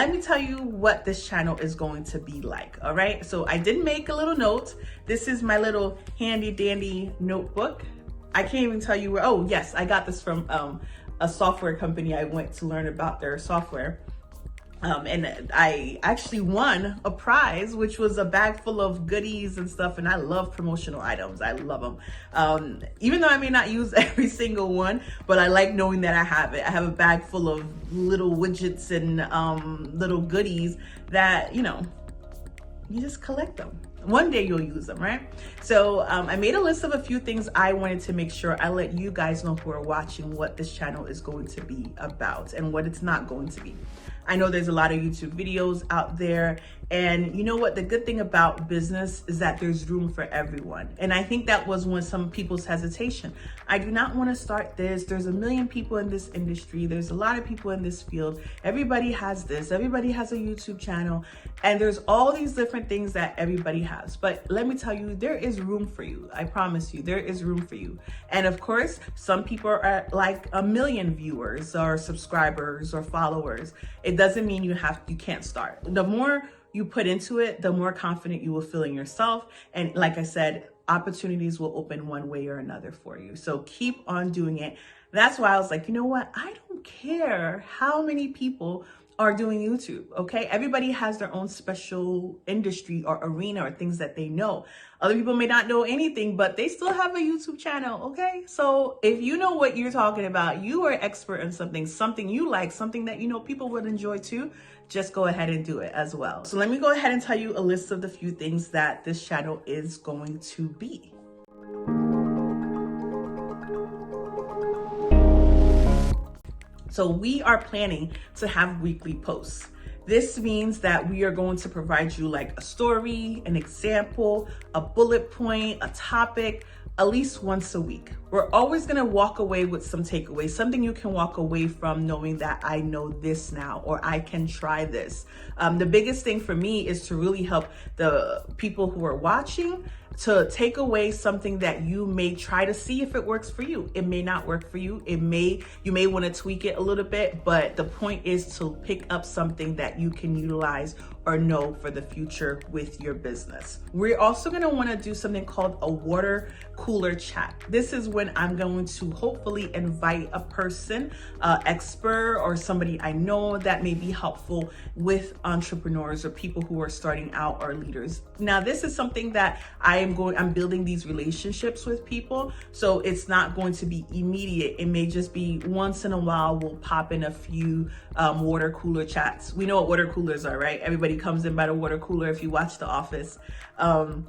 let me tell you what this channel is going to be like, all right? So I did make a little note. This is my little handy dandy notebook. I can't even tell you where, oh yes, I got this from a software company. I went to learn about their software. And I actually won a prize, which was a bag full of goodies and stuff. And I love promotional items. I love them. Even though I may not use every single one, but I like knowing that I have it. I have a bag full of little widgets and little goodies that, you know, you just collect them. One day you'll use them, right? So I made a list of a few things I wanted to make sure I let you guys know who are watching what this channel is going to be about and what it's not going to be. I know there's a lot of YouTube videos out there, and you know what? The good thing about business is that there's room for everyone. And I think that was one some people's hesitation. I do not want to start this. There's a million people in this industry. There's a lot of people in this field. Everybody has this. Everybody has a YouTube channel. And there's all these different things that everybody has. But let me tell you, there is room for you. I promise you, there is room for you. And of course, some people are like 1 million viewers or subscribers or followers. It doesn't mean you can't start. The more you put into it, the more confident you will feel in yourself. And like I said, opportunities will open one way or another for you. So keep on doing it. That's why I was like, you know what? I don't care how many people are doing YouTube, okay? Everybody has their own special industry or arena or things that they know. Other people may not know anything, but they still have a YouTube channel, okay? So if you know what you're talking about, you are expert in something you like, something that you know people would enjoy too, just go ahead and do it as well. So let me go ahead and tell you a list of the few things that this channel is going to be. So we are planning to have weekly posts. This means that we are going to provide you like a story, an example, a bullet point, a topic, at least once a week. We're always gonna walk away with some takeaways, something you can walk away from knowing that I know this now, or I can try this. The biggest thing for me is to really help the people who are watching to take away something that you may try to see if it works for you. It may not work for you. You may want to tweak it a little bit, but the point is to pick up something that you can utilize or know for the future with your business. We're also going to want to do something called a water cooler chat. This is when I'm going to hopefully invite a person, expert or somebody I know that may be helpful with entrepreneurs or people who are starting out or leaders. Now, this is something that I'm building these relationships with people. So it's not going to be immediate. It may just be once in a while, we'll pop in a few water cooler chats. We know what water coolers are, right? Everybody comes in by the water cooler if you watch The Office. And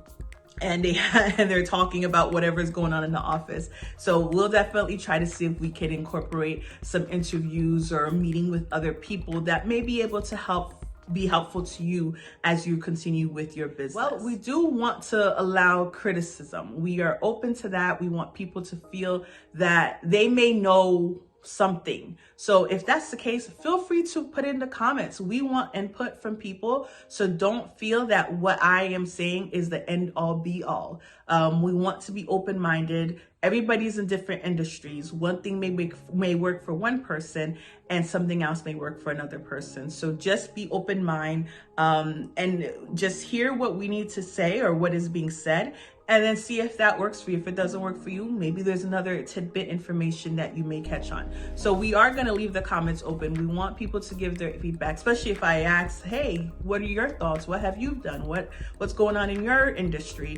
they're talking about whatever's going on in the office. So we'll definitely try to see if we can incorporate some interviews or a meeting with other people that may be able to be helpful to you as you continue with your business. Well, we do want to allow criticism. We are open to that. We want people to feel that they may know something. So if that's the case, feel free to put in the comments. We want input from people. So don't feel that what I am saying is the end all be all. We want to be open-minded. Everybody's in different industries. One thing may work for one person and something else may work for another person. So just be open-minded and just hear what we need to say or what is being said, and then see if that works for you. If it doesn't work for you, maybe there's another tidbit information that you may catch on. So we are going to leave the comments open. We want people to give their feedback, especially if I ask, hey, what are your thoughts? What have you done? What's going on in your industry?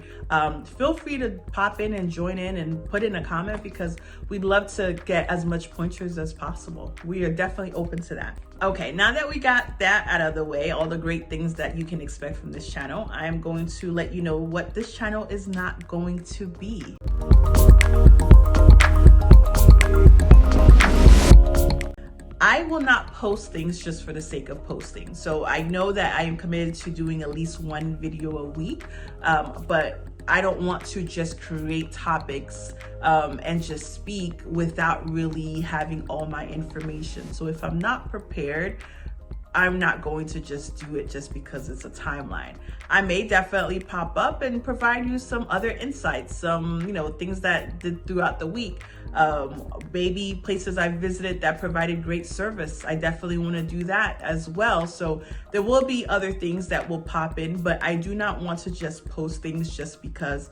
Feel free to pop in and join in and put in a comment, because we'd love to get as much pointers as possible. We are definitely open to that. Okay, now that we got that out of the way, all the great things that you can expect from this channel, I am going to let you know what this channel is not going to be. I will not post things just for the sake of posting. So I know that I am committed to doing at least one video a week, but I don't want to just create topics and just speak without really having all my information. So if I'm not prepared, I'm not going to just do it just because it's a timeline. I may definitely pop up and provide you some other insights, some, things that did throughout the week. Maybe places I've visited that provided great service. I definitely want to do that as well. So there will be other things that will pop in, but I do not want to just post things just because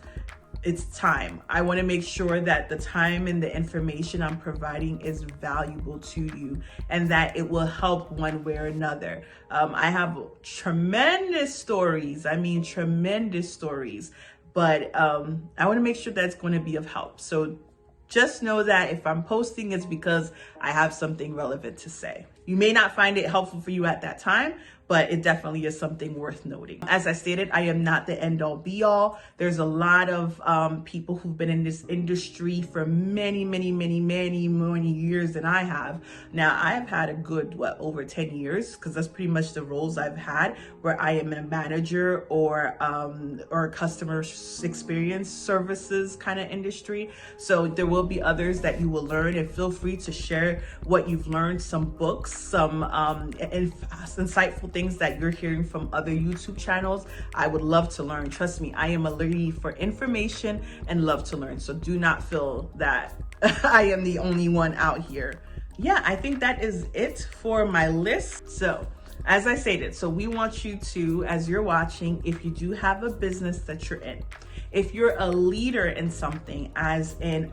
it's time. I want to make sure that the time and the information I'm providing is valuable to you and that it will help one way or another. I have tremendous stories. I mean, tremendous stories, but I want to make sure that it's going to be of help. So just know that if I'm posting, it's because I have something relevant to say. You may not find it helpful for you at that time, but it definitely is something worth noting. As I stated, I am not the end all be all. There's a lot of people who've been in this industry for many years than I have. Now, I have had a good, over 10 years, because that's pretty much the roles I've had, where I am a manager or customer experience services kind of industry. So there will be others that you will learn, and feel free to share what you've learned, some books, some insightful things that you're hearing from other YouTube channels. I would love to learn. Trust me, I am a lady for information and love to learn. So do not feel that I am the only one out here. Yeah, I think that is it for my list. So as I stated, so we want you to, as you're watching, if you do have a business that you're in, if you're a leader in something, as in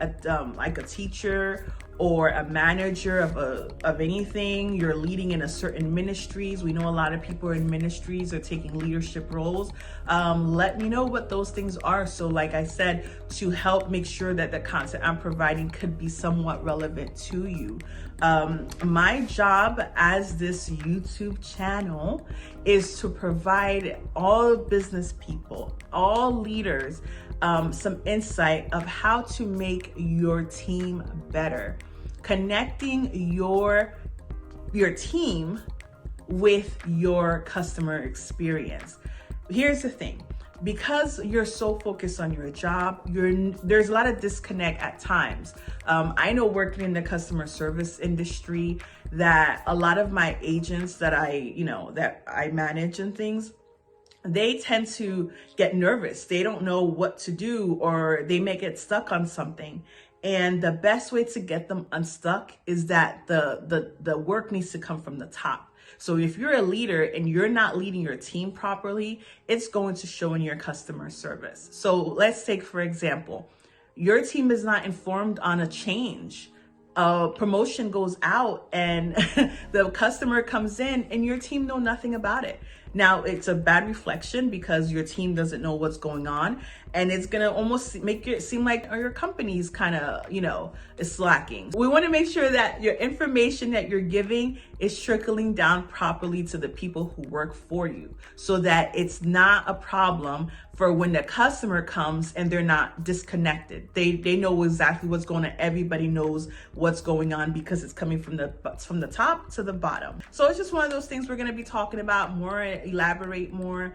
like a teacher or a manager of anything, you're leading in a certain ministries. We know a lot of people in ministries are taking leadership roles. Let me know what those things are. So like I said, to help make sure that the content I'm providing could be somewhat relevant to you. My job as this YouTube channel is to provide all business people, all leaders, some insight of how to make your team better. Connecting your team with your customer experience. Here's the thing, because you're so focused on your job, there's a lot of disconnect at times. I know working in the customer service industry that a lot of my agents that I manage and things, they tend to get nervous. They don't know what to do, or they may get stuck on something. And the best way to get them unstuck is that the work needs to come from the top. So if you're a leader and you're not leading your team properly, it's going to show in your customer service. So let's take, for example, your team is not informed on a change. A promotion goes out and the customer comes in and your team know nothing about it. Now, it's a bad reflection because your team doesn't know what's going on, and it's going to almost make it seem like your company's kind of, is slacking. We want to make sure that your information that you're giving is trickling down properly to the people who work for you, so that it's not a problem for when the customer comes and they're not disconnected. They know exactly what's going on. Everybody knows what's going on because it's coming from the top to the bottom. So it's just one of those things we're going to be talking about more, elaborate more.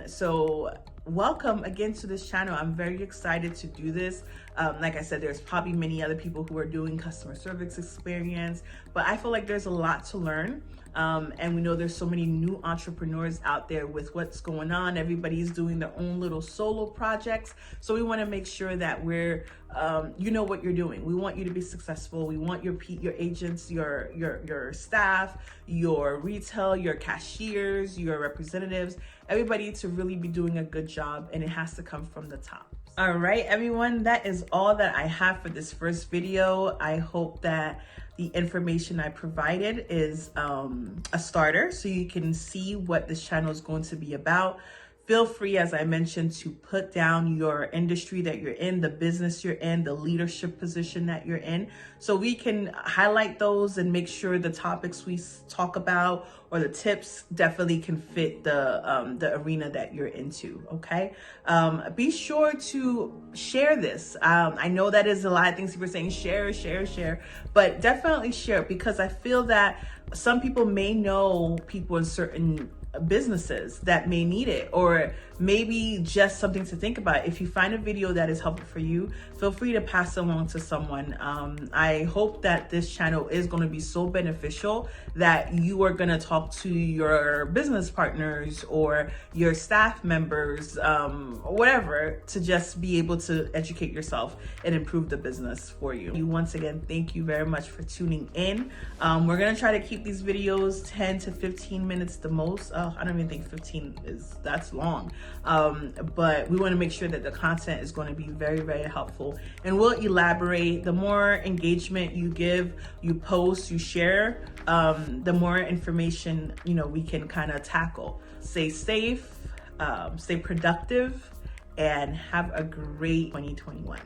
So welcome again to this channel. I'm very excited to do this. Like I said, there's probably many other people who are doing customer service experience, but I feel like there's a lot to learn. And we know there's so many new entrepreneurs out there with what's going on. Everybody's doing their own little solo projects. So we want to make sure that we're, you know what you're doing. We want you to be successful. We want your agents, your staff, your retail, your cashiers, your representatives, everybody to really be doing a good job, and it has to come from the top. All right, everyone, that is all that I have for this first video. I hope that the information I provided is a starter so you can see what this channel is going to be about. Feel free, as I mentioned, to put down your industry that you're in, the business you're in, the leadership position that you're in, so we can highlight those and make sure the topics we talk about or the tips definitely can fit the arena that you're into, okay? Be sure to share this. I know that is a lot of things people are saying, share, but definitely share, because I feel that some people may know people in certain businesses that may need it, or maybe just something to think about. If you find a video that is helpful for you, feel free to pass it along to someone. I hope that this channel is going to be so beneficial that you are going to talk to your business partners or your staff members, or whatever, to just be able to educate yourself and improve the business for you. Once again, thank you very much for tuning in. We're going to try to keep these videos 10 to 15 minutes the most. I don't even think 15 that's long. But we want to make sure that the content is going to be very, very helpful, and we'll elaborate. The more engagement you give, you post, you share, the more information, we can kind of tackle. Stay safe, stay productive, and have a great 2021.